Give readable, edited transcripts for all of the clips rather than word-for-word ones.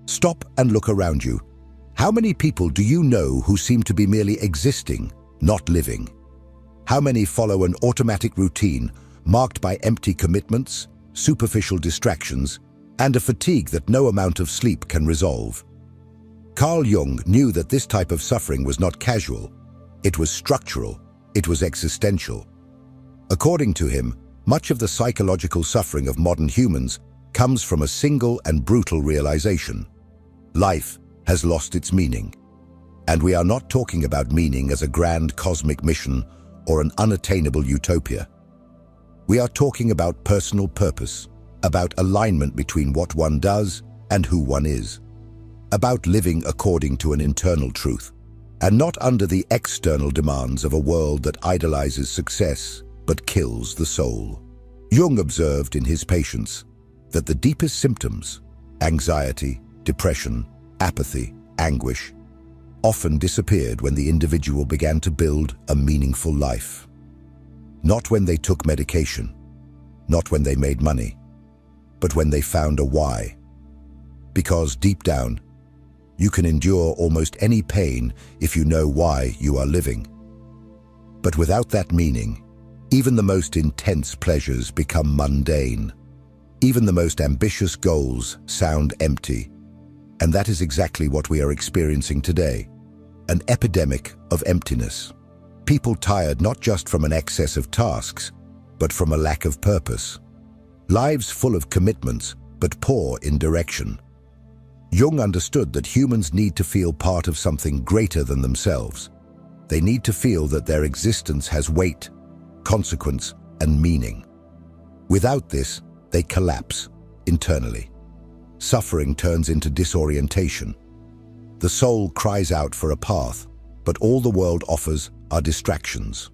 Stop and look around you. How many people do you know who seem to be merely existing, not living? How many follow an automatic routine marked by empty commitments, superficial distractions, and a fatigue that no amount of sleep can resolve? Carl Jung knew that this type of suffering was not casual. It was structural. It was existential. According to him, much of the psychological suffering of modern humans comes from a single and brutal realization. Life has lost its meaning. And we are not talking about meaning as a grand cosmic mission or an unattainable utopia. We are talking about personal purpose, about alignment between what one does and who one is, about living according to an internal truth, and not under the external demands of a world that idolizes success but kills the soul. Jung observed in his patients that the deepest symptoms, anxiety, depression, apathy, anguish, often disappeared when the individual began to build a meaningful life. Not when they took medication, not when they made money, but when they found a why. Because deep down, you can endure almost any pain if you know why you are living. But without that meaning, even the most intense pleasures become mundane. Even the most ambitious goals sound empty. And that is exactly what we are experiencing today. An epidemic of emptiness. People tired not just from an excess of tasks, but from a lack of purpose. Lives full of commitments, but poor in direction. Jung understood that humans need to feel part of something greater than themselves. They need to feel that their existence has weight, consequence, and meaning. Without this, they collapse internally. Suffering turns into disorientation. The soul cries out for a path, but all the world offers are distractions.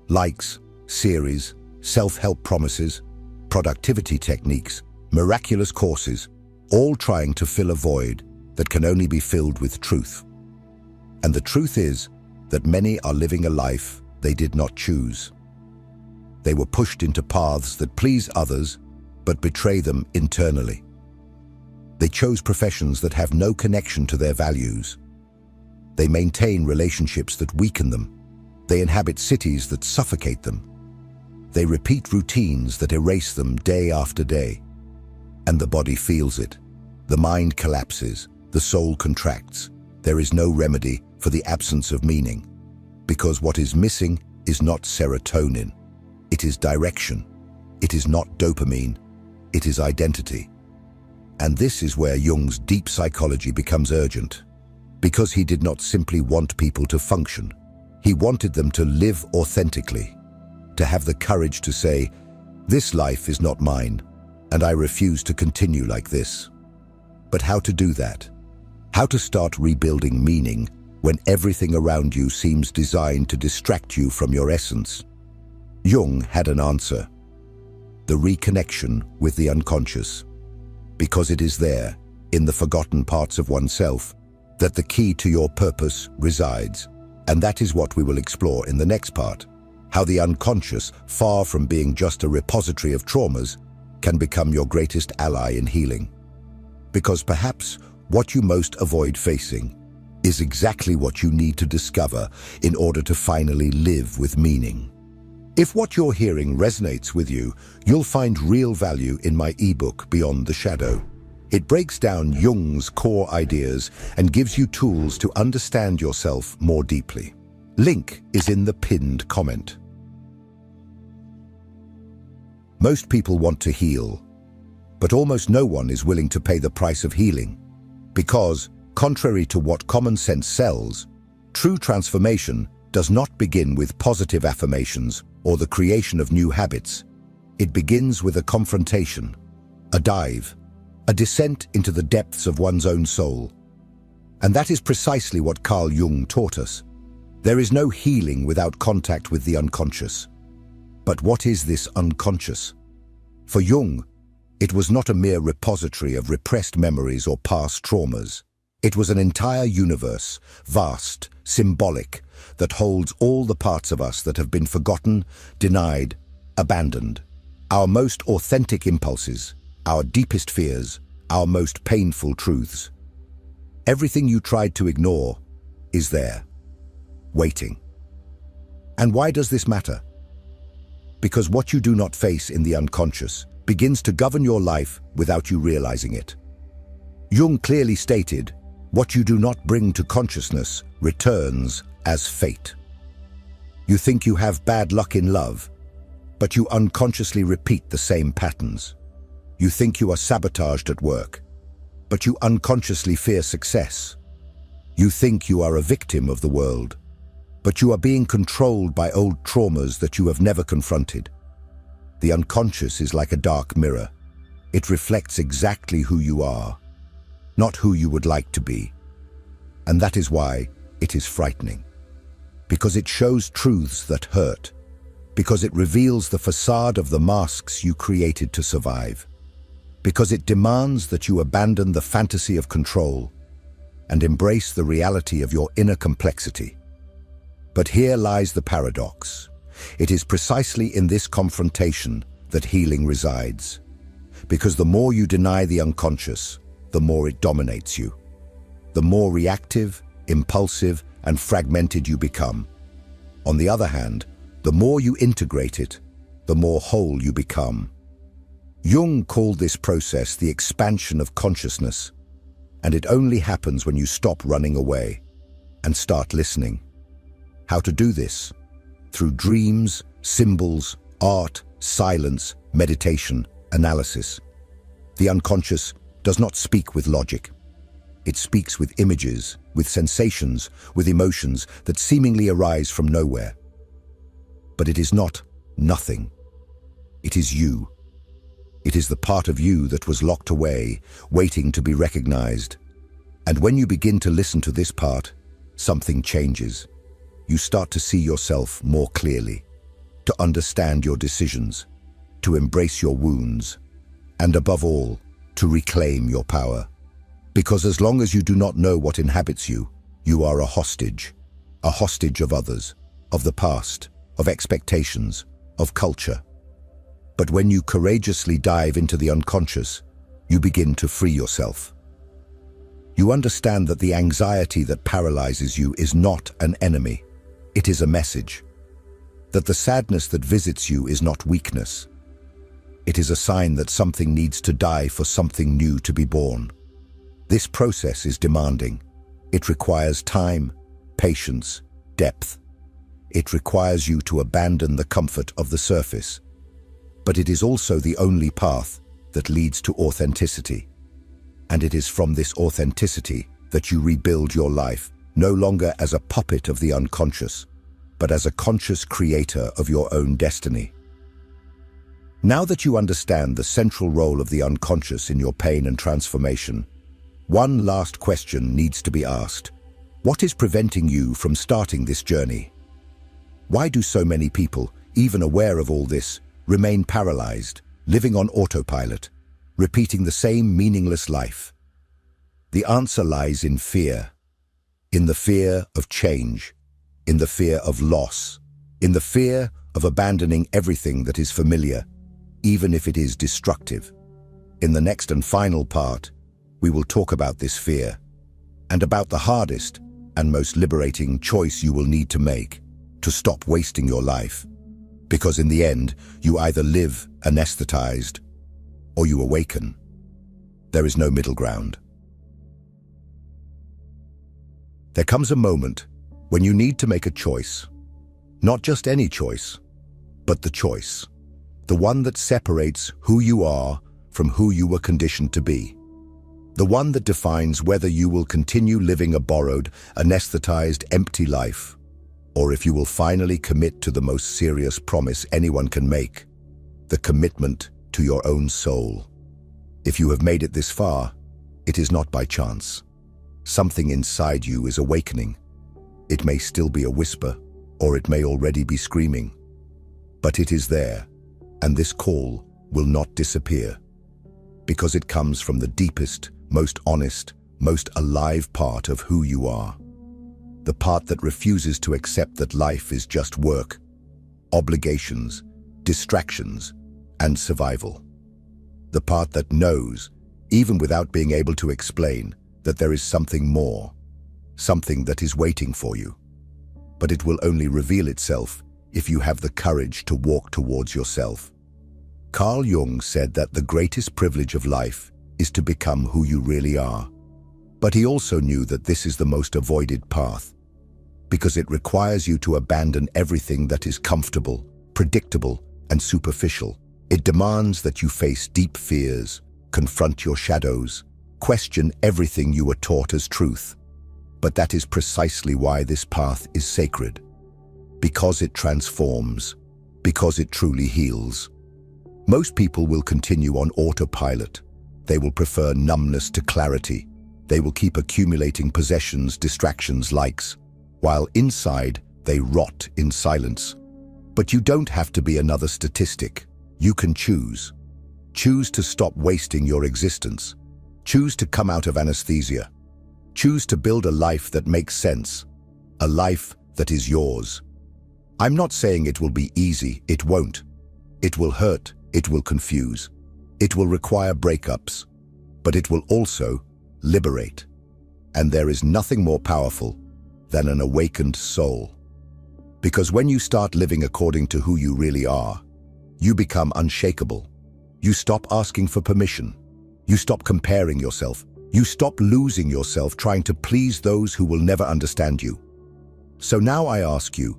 Likes, series, self-help promises, productivity techniques, miraculous courses, all trying to fill a void that can only be filled with truth. And the truth is that many are living a life they did not choose. They were pushed into paths that please others, but betray them internally. They chose professions that have no connection to their values. They maintain relationships that weaken them. They inhabit cities that suffocate them. They repeat routines that erase them day after day. And the body feels it. The mind collapses. The soul contracts. There is no remedy for the absence of meaning. Because what is missing is not serotonin. It is direction. It is not dopamine. It is identity. And this is where Jung's deep psychology becomes urgent. Because he did not simply want people to function. He wanted them to live authentically. To have the courage to say, "This life is not mine, and I refuse to continue like this." But how to do that? How to start rebuilding meaning when everything around you seems designed to distract you from your essence? Jung had an answer. The reconnection with the unconscious. Because it is there, in the forgotten parts of oneself, that the key to your purpose resides. And that is what we will explore in the next part. How the unconscious, far from being just a repository of traumas, can become your greatest ally in healing. Because perhaps what you most avoid facing is exactly what you need to discover in order to finally live with meaning. If what you're hearing resonates with you, you'll find real value in my ebook, Beyond the Shadow. It breaks down Jung's core ideas and gives you tools to understand yourself more deeply. Link is in the pinned comment. Most people want to heal, but almost no one is willing to pay the price of healing. Because, contrary to what common sense sells, true transformation does not begin with positive affirmations or the creation of new habits. It begins with a confrontation, a dive, a descent into the depths of one's own soul. And that is precisely what Carl Jung taught us. There is no healing without contact with the unconscious. But what is this unconscious? For Jung, it was not a mere repository of repressed memories or past traumas. It was an entire universe, vast, symbolic, that holds all the parts of us that have been forgotten, denied, abandoned. Our most authentic impulses, our deepest fears, our most painful truths. Everything you tried to ignore is there, waiting. And why does this matter? Because what you do not face in the unconscious begins to govern your life without you realizing it. Jung clearly stated, what you do not bring to consciousness returns as fate. You think you have bad luck in love, but you unconsciously repeat the same patterns. You think you are sabotaged at work, but you unconsciously fear success. You think you are a victim of the world, but you are being controlled by old traumas that you have never confronted. The unconscious is like a dark mirror. It reflects exactly who you are, not who you would like to be. And that is why it is frightening. Because it shows truths that hurt. Because it reveals the facade of the masks you created to survive. Because it demands that you abandon the fantasy of control and embrace the reality of your inner complexity. But here lies the paradox. It is precisely in this confrontation that healing resides. Because the more you deny the unconscious, the more it dominates you. The more reactive, impulsive, and fragmented you become. On the other hand, the more you integrate it, the more whole you become. Jung called this process the expansion of consciousness, and it only happens when you stop running away and start listening. How to do this? Through dreams, symbols, art, silence, meditation, analysis. The unconscious does not speak with logic. It speaks with images, with sensations, with emotions that seemingly arise from nowhere. But it is not nothing. It is you. It is the part of you that was locked away, waiting to be recognized. And when you begin to listen to this part, something changes. You start to see yourself more clearly, to understand your decisions, to embrace your wounds, and above all, to reclaim your power. Because as long as you do not know what inhabits you, you are a hostage of others, of the past, of expectations, of culture. But when you courageously dive into the unconscious, you begin to free yourself. You understand that the anxiety that paralyzes you is not an enemy. It is a message. That the sadness that visits you is not weakness. It is a sign that something needs to die for something new to be born. This process is demanding. It requires time, patience, depth. It requires you to abandon the comfort of the surface. But it is also the only path that leads to authenticity. And it is from this authenticity that you rebuild your life, no longer as a puppet of the unconscious, but as a conscious creator of your own destiny. Now that you understand the central role of the unconscious in your pain and transformation, one last question needs to be asked. What is preventing you from starting this journey? Why do so many people, even aware of all this, remain paralyzed, living on autopilot, repeating the same meaningless life? The answer lies in fear. In the fear of change, in the fear of loss, in the fear of abandoning everything that is familiar, even if it is destructive. In the next and final part, we will talk about this fear and about the hardest and most liberating choice you will need to make to stop wasting your life. Because in the end, you either live anesthetized or you awaken. There is no middle ground. There comes a moment when you need to make a choice. Not just any choice, but the choice. The one that separates who you are from who you were conditioned to be. The one that defines whether you will continue living a borrowed, anesthetized, empty life, or if you will finally commit to the most serious promise anyone can make, the commitment to your own soul. If you have made it this far, it is not by chance. Something inside you is awakening. It may still be a whisper, or it may already be screaming. But it is there, and this call will not disappear, because it comes from the deepest, most honest, most alive part of who you are. The part that refuses to accept that life is just work, obligations, distractions, and survival. The part that knows, even without being able to explain, that there is something more, something that is waiting for you. But it will only reveal itself if you have the courage to walk towards yourself. Carl Jung said that the greatest privilege of life is to become who you really are. But he also knew that this is the most avoided path, because it requires you to abandon everything that is comfortable, predictable, and superficial. It demands that you face deep fears, confront your shadows, question everything you were taught as truth. But that is precisely why this path is sacred. Because it transforms, because it truly heals. Most people will continue on autopilot. They will prefer numbness to clarity. They will keep accumulating possessions, distractions, likes, while inside they rot in silence. But you don't have to be another statistic. You can choose. Choose to stop wasting your existence. Choose to come out of anesthesia. Choose to build a life that makes sense. A life that is yours. I'm not saying it will be easy. It won't. It will hurt. It will confuse. It will require breakups. But it will also liberate. And there is nothing more powerful than an awakened soul. Because when you start living according to who you really are, you become unshakable. You stop asking for permission. You stop comparing yourself. You stop losing yourself trying to please those who will never understand you. So now I ask you,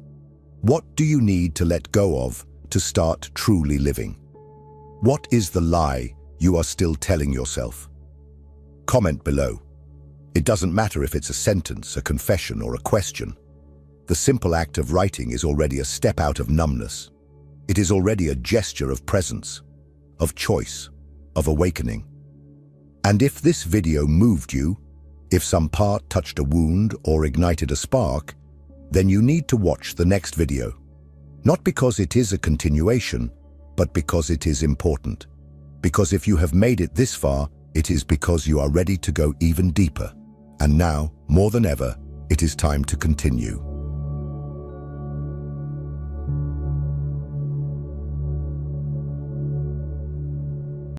what do you need to let go of to start truly living? What is the lie you are still telling yourself? Comment below. It doesn't matter if it's a sentence, a confession, or a question. The simple act of writing is already a step out of numbness. It is already a gesture of presence, of choice, of awakening. And if this video moved you, if some part touched a wound or ignited a spark, then you need to watch the next video. Not because it is a continuation, but because it is important. Because if you have made it this far, it is because you are ready to go even deeper. And now, more than ever, it is time to continue.